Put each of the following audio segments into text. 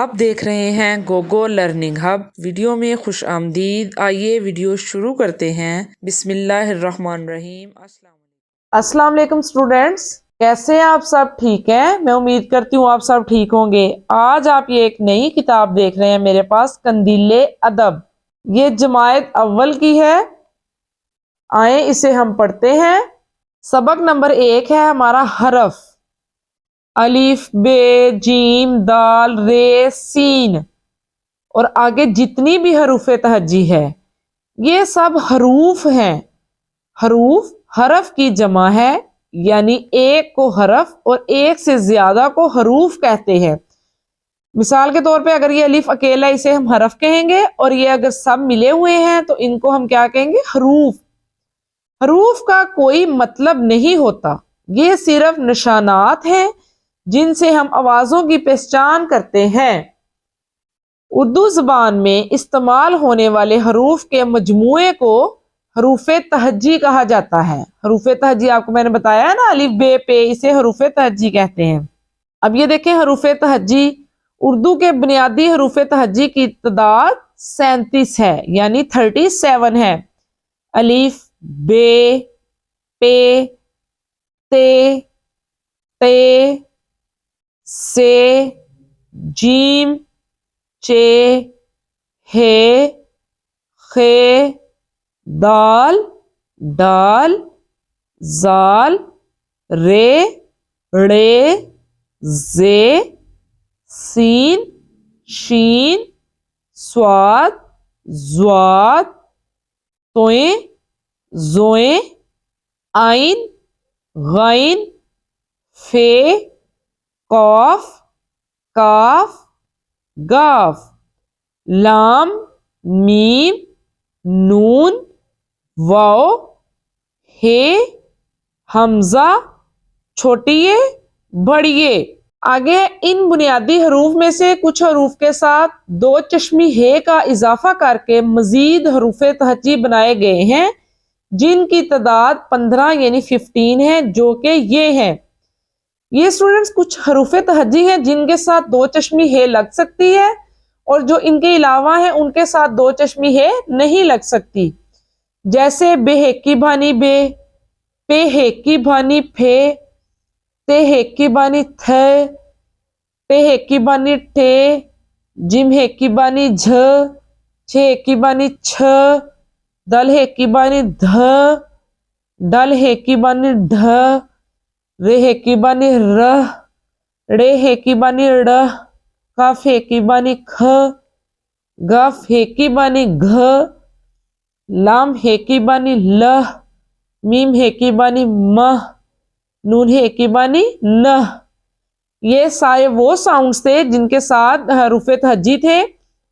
آپ دیکھ رہے ہیں گوگو لرننگ ہب۔ ویڈیو میں خوش آمدید۔ آئیے ویڈیو شروع کرتے ہیں۔ بسم اللہ الرحمن الرحیم۔ السلام علیکم اسٹوڈینٹس، کیسے ہیں آپ سب؟ ٹھیک ہیں؟ میں امید کرتی ہوں آپ سب ٹھیک ہوں گے۔ آج آپ یہ ایک نئی کتاب دیکھ رہے ہیں میرے پاس، قندیل ادب۔ یہ جماعت اول کی ہے۔ آئیں اسے ہم پڑھتے ہیں۔ سبق نمبر 1 ہے ہمارا حرف۔ الف، بے، جیم، دال، رے، سین اور آگے جتنی بھی حروف تہجی ہے یہ سب حروف ہیں۔ حرف کی جمع ہے، یعنی ایک کو حرف اور ایک سے زیادہ کو حروف کہتے ہیں۔ مثال کے طور پہ اگر یہ الف اکیلا اسے ہم حرف کہیں گے، اور یہ اگر سب ملے ہوئے ہیں تو ان کو ہم کیا کہیں گے؟ حروف۔ حروف کا کوئی مطلب نہیں ہوتا، یہ صرف نشانات ہیں جن سے ہم آوازوں کی پہچان کرتے ہیں۔ اردو زبان میں استعمال ہونے والے حروف کے مجموعے کو حروف تہجی کہا جاتا ہے۔ حروف تہجی آپ کو میں نے بتایا ہے نا، الف، بے، پے، اسے حروف تہجی کہتے ہیں۔ اب یہ دیکھیں حروف تہجی، اردو کے بنیادی حروف تہجی کی تعداد 37 ہے، یعنی 37 ہے۔ الف، بے، پے، تے، تے، سے، جیم، چے، ہے، خے، دال، ڈال، زال، رے، ڑے، زے، سین، شین، صاد، ضاد، توئیں، زوئیں، آئین، غین، فے، قاف، کاف، گاف، لام، میم، نون، واو، ہے، حمزہ، چھوٹیے، بڑیے۔ آگے ان بنیادی حروف میں سے کچھ حروف کے ساتھ دو چشمی ہے کا اضافہ کر کے مزید حروف تہجی بنائے گئے ہیں، جن کی تعداد 15 یعنی 15 ہے، جو کہ یہ ہے۔ یہ اسٹوڈنٹس کچھ حروف تہجی ہیں جن کے ساتھ دو چشمی ہے لگ سکتی ہے، اور جو ان کے علاوہ ہیں ان کے ساتھ دو چشمی ہے نہیں لگ سکتی۔ جیسے بے ہیکی بھانی بے، پے ہیکی بھانی پھے، تے ہیکی بانی تھے، تے ہیکی بانی ٹے، جم ہیکی بانی جھ، چھ ہیکی بانی چھ، دل ہیکی بانی دھ، ڈل ہیکی بانی ڈھ، رے ہیکی بانی رہ، ڑے ہیکی بانی ڑہ، کاف ہیکی بانی کھ، گف ہیکی بانی گھ، لام ہیکی بانی لہ، میم ہیکی بانی مہ، نون ہیکی بانی نہ۔ یہ سارے وہ ساؤنڈز تھے جن کے ساتھ حروف تہجی تھے،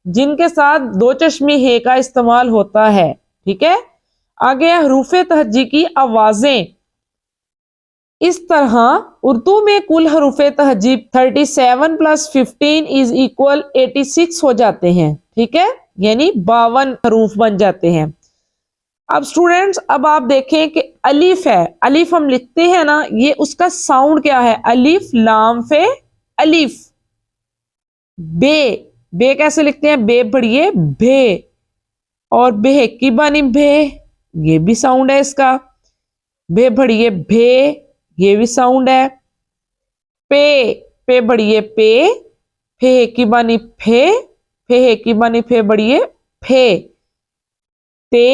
جن کے ساتھ دو چشمی ہے کا استعمال ہوتا ہے۔ ٹھیک ہے؟ آگے حروف تہجی کی آوازیں۔ اس طرح اردو میں کل حروف تہجی 37 + 15 = 86 ہو جاتے ہیں۔ ٹھیک ہے؟ یعنی 52 حروف بن جاتے ہیں۔ اب اسٹوڈینٹس، اب آپ دیکھیں کہ الف ہے، الف ہم لکھتے ہیں نا، یہ اس کا ساؤنڈ کیا ہے؟ الف، لام، فے، الف۔ بے، بے کیسے لکھتے ہیں؟ بے پڑھیے بھے، اور بے ہیکی بانی بھے، یہ بھی ساؤنڈ ہے اس کا۔ بے پڑھیے بھے، یہ بھی ساؤنڈ ہے۔ پے، پے بڑھیے پے، پھے ہیکی بانی پھے، پھے ہیکی بانی پھے بڑھیے پھے۔ تے،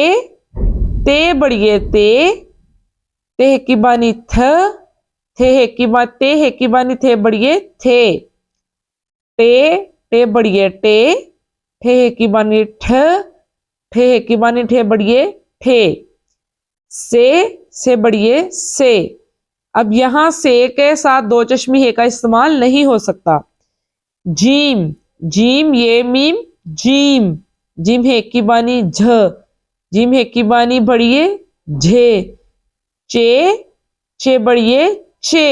تے بڑھیے تے، تے ہیکی بانی تھ، تے ہیکی بانی تھے بڑھیے تھے۔ ٹے، ٹے بڑھیے ٹے، ٹھے ہیکی بانی ٹھ، ٹھے ہیکی بانی ٹھے بڑھیے ٹھے۔ سے بڑھیے سے۔ اب یہاں سے کے ساتھ دو چشمی ہے کا استعمال نہیں ہو سکتا۔ جیم، جیم، یہ میم، جیم، جیم ہیکی بانی جھ، جیم ہیکی بانی بڑھیے جھے۔ چے، چے بڑھیے چے،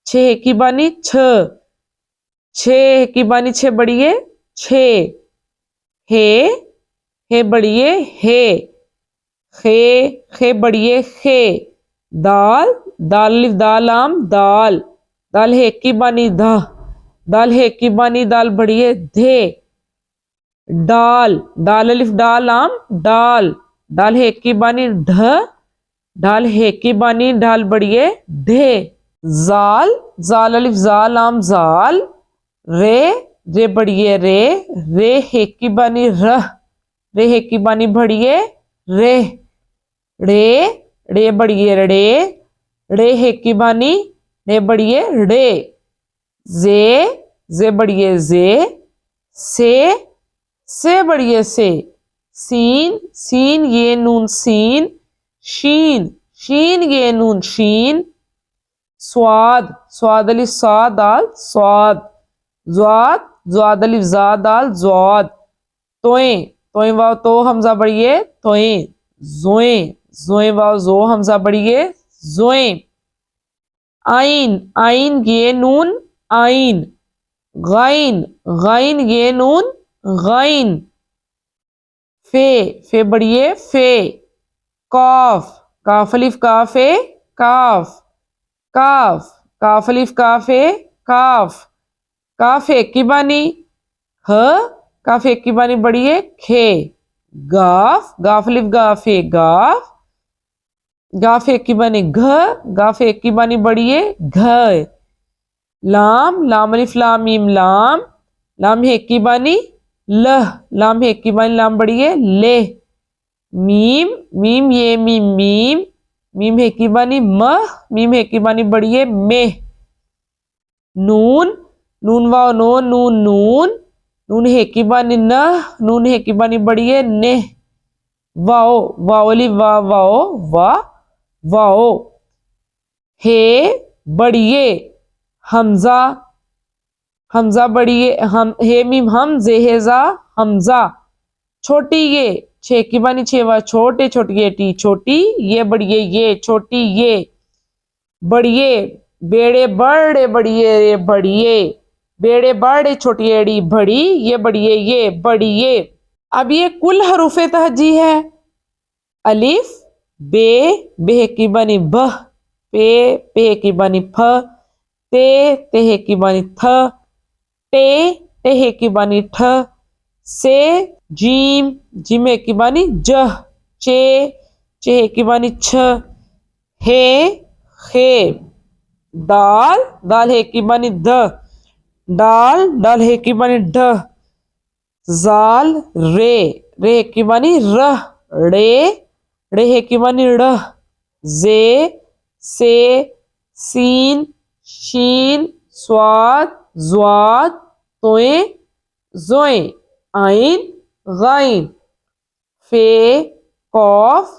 چھ ہیکی بانی چھ، چھ ہیکی بانی چھ بڑھیے چھے۔ ہے بڑھیے ہے، خے، خے بڑھیے خے۔ دال، دال الف دال لام دال، دال ہیکی بانی دھ، दाल है की बानी दाल बढ़िए धे, डाल, दाल अलिफ डाल आम डाल, डाल है की बानी ढ, डाल है की बानी ढाल बढ़िए ढे, जाल, जाल अलिफ जाल आम जाल, रे, रे बढ़िए रे, रे है की बानी रह, रे है की बानी बढ़िए रे, रे, रे बढ़िए रे, रे है की बानी रे बढ़िए रे, जे बढ़िए से बढ़िए से, सीन, सीन ये नून सीन, शीन, शीन ये नून शीन, स्वाद, स्वाद अलिफ सा दाल स्वाद, ज्वाद, ज्वाद अलिफ जा दाल ज्वाद, तोए, तोए वाव तो हमजा बढ़िए तोए, जोए, जोए वाव जो हमजा बढ़िए जोए, आइन, आइन ये नून आइन, गाइन, गाइन ये नून गाइन, फे बढ़िए फे, काफ, काफ अलिफ काफे काफ, काफ, काफ अलिफ काफे काफ, काफे की बानी ह, काफे की बानी बढ़िए खे, गाफ, गाफ अलिफ गाफे गाफ, गाफे की बानी घ, गाफे की बानी बढ़िए घ, लाम, लाम अलिफ लाम मीम लाम, लाम है की बानी लह, लाम है की बानी लाम बढ़िए ले, मीम, मीम ये मीम मीम, मीम है की बानी मह, मीम है की बानी बढ़िए में, नून, नून वाव नो नून नून, नून है की बानी न, नून है की बानी बढ़िए ने, वाओ, वाओली वा वाओ वा वाओ, हे बढ़िए हमजा, हमजा बढ़िए हम, हे मीम हम जेहेजा हमजा, छोटी ये, छे की बानी छेवा छोटे, छोटी ये टी छोटी, ये बढ़िए ये छोटी ये, बढ़िए, बेड़े बड़े बढ़िए रे बढ़िए, बेड़े बड़े छोटी एड़ी बड़ी, ये बढ़िए ये बढ़िए। अब ये कुल हरूफे तहजी है, अलिफ, बे की बनी बह, पे की बनी फ, ते की बनी थ, टे की बनी ठ, से, जीम, जिमे की बनी जह, चे की बनी छ, हे, खे, दाल, दाल है की बनी द, डाल, डाल है की बनी ढ, जाल, रे की बनी रह, रे है की बनी रह, से, सीन, शीन, स्वाद, ज्वाद, तोए, जोए, आइन, गाइन, फे, कौफ,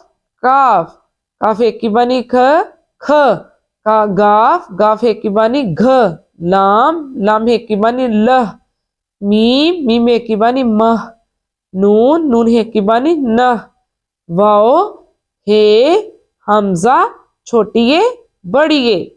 काफ, काफे की बनी ख, का गाफ, गाफ है की बनी घ, लाम, लाम है की बनी लह, मीम, मीम है की बनी मह, नून, नून है की बनी न, वाओ, हे, हमजा, छोटिए बड़िए।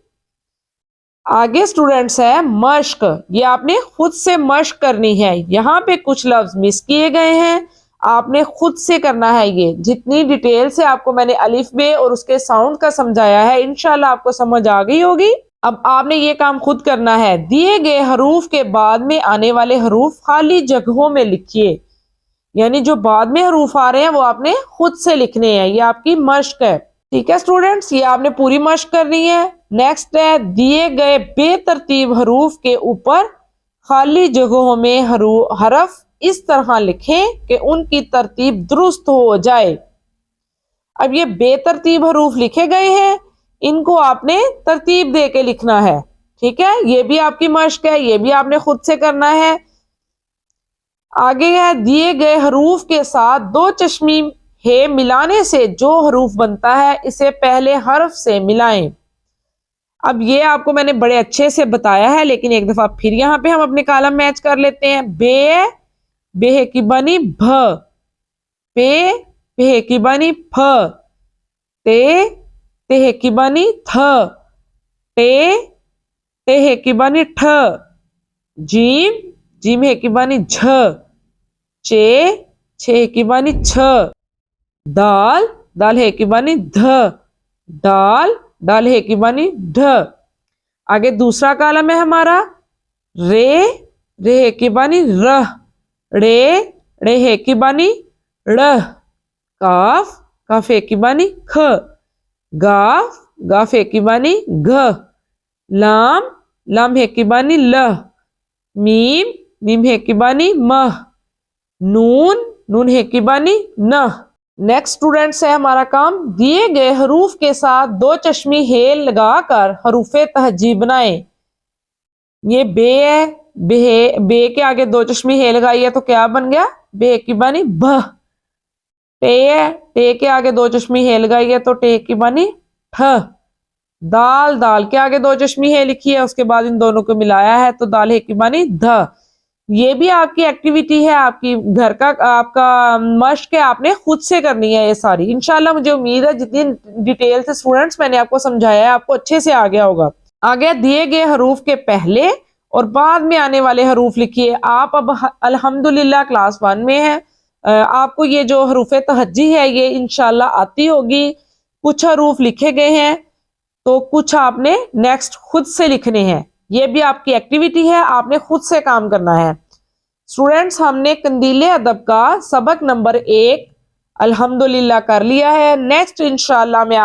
आगे स्टूडेंट्स है मश्क, ये आपने खुद से मश्क करनी है, यहाँ पे कुछ लफ्ज मिस किए गए हैं, आपने खुद से करना है। ये जितनी डिटेल से आपको मैंने अलिफ बे और उसके साउंड का समझाया है, इंशाल्लाह आपको समझ आ गई होगी। अब आपने ये काम खुद करना है, दिए गए हरूफ के बाद में आने वाले हरूफ खाली जगहों में लिखिए, यानी जो बाद में हरूफ आ रहे हैं वो आपने खुद से लिखने हैं, ये आपकी मश्क है। ठीक है स्टूडेंट्स, ये आपने पूरी मश्क करनी है। नेक्स्ट है, दिए गए बेतरतीब हरूफ के ऊपर खाली जगहों में हरफ इस तरह लिखें कि उनकी तरतीब दुरुस्त हो जाए। अब ये बेतरतीब हरूफ लिखे गए हैं, इनको आपने तरतीब दे के लिखना है। ठीक है, ये भी आपकी मश्क है, ये भी आपने खुद से करना है। आगे है, दिए गए हरूफ के साथ दो चश्मीम हे मिलाने से जो हरूफ बनता है इसे पहले हर्फ से मिलाएं। अब ये आपको मैंने बड़े अच्छे से बताया है, लेकिन एक दफा फिर यहाँ पे हम अपने कॉलम मैच कर लेते हैं। बे की बनी भ, पे की बनी फ, ते की बनी थ, टे की बनी ठ, जीम है की बनी झ, छे की बनी छ, दाल है की बनी ध, डाल है की बनी ढ। आगे दूसरा कॉलम है हमारा, रे, रे की बानी र, रे, रे की बानी ड़, काफ, काफ की बानी ख, गाफ, गाफ की बानी घ, लाम, लाम की बानी ल, मीम, मीम की बानी म, नून, नून की बानी न। नेक्स्ट स्टूडेंट्स है हमारा काम, दिए गए हरूफ के साथ दो चश्मी हेल लगाकर हरूफे तहजी बनाए। ये बे है, बे के आगे दो चश्मी हे लगाई है तो क्या बन गया, बे की बानी भ। टे है, टे के आगे दो चश्मी हे लगाई है तो टे की बानी ठ। दाल, दाल के आगे दो चश्मी हे लिखी है, उसके बाद इन दोनों को मिलाया है तो दाल हे की बानी ध। ये भी आपकी एक्टिविटी है, आपकी घर का आपका मश्क है, आपने खुद से करनी है ये सारी। इंशाल्लाह मुझे उम्मीद है जितनी डिटेल से स्टूडेंट्स मैंने आपको समझाया है आपको अच्छे से आ गया होगा। आगे दिए गए हरूफ के पहले और बाद में आने वाले हरूफ लिखिए। आप अब अल्हम्दुलिल्लाह क्लास 1 में है, आपको ये जो हरूफे तहज्जी है ये इंशाल्लाह आती होगी। कुछ हरूफ लिखे गए हैं तो कुछ आपने नेक्स्ट खुद से लिखने हैं। ये भी आपकी एक्टिविटी है, आपने खुद से काम करना है। स्टूडेंट्स, हमने कंदीले अदब का सबक नंबर 1 अल्हम्दुलिल्लाह कर लिया है। नेक्स्ट इंशाल्लाह मैं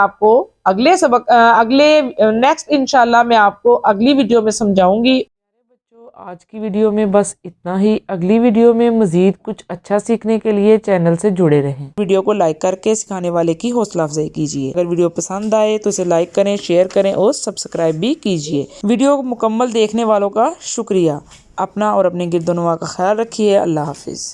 आपको अगली वीडियो में समझाऊंगी। बच्चों, आज की वीडियो में बस इतना ही। अगली वीडियो में मजीद कुछ अच्छा सीखने के लिए चैनल से जुड़े रहें। वीडियो को लाइक करके सिखाने वाले की हौसला अफजाई कीजिए। अगर वीडियो पसंद आए तो इसे लाइक करें, शेयर करें और सब्सक्राइब भी कीजिए। वीडियो को मुकम्मल देखने वालों का शुक्रिया। अपना और अपने गिरदोनवा का ख्याल रखिए। अल्लाह हाफिज।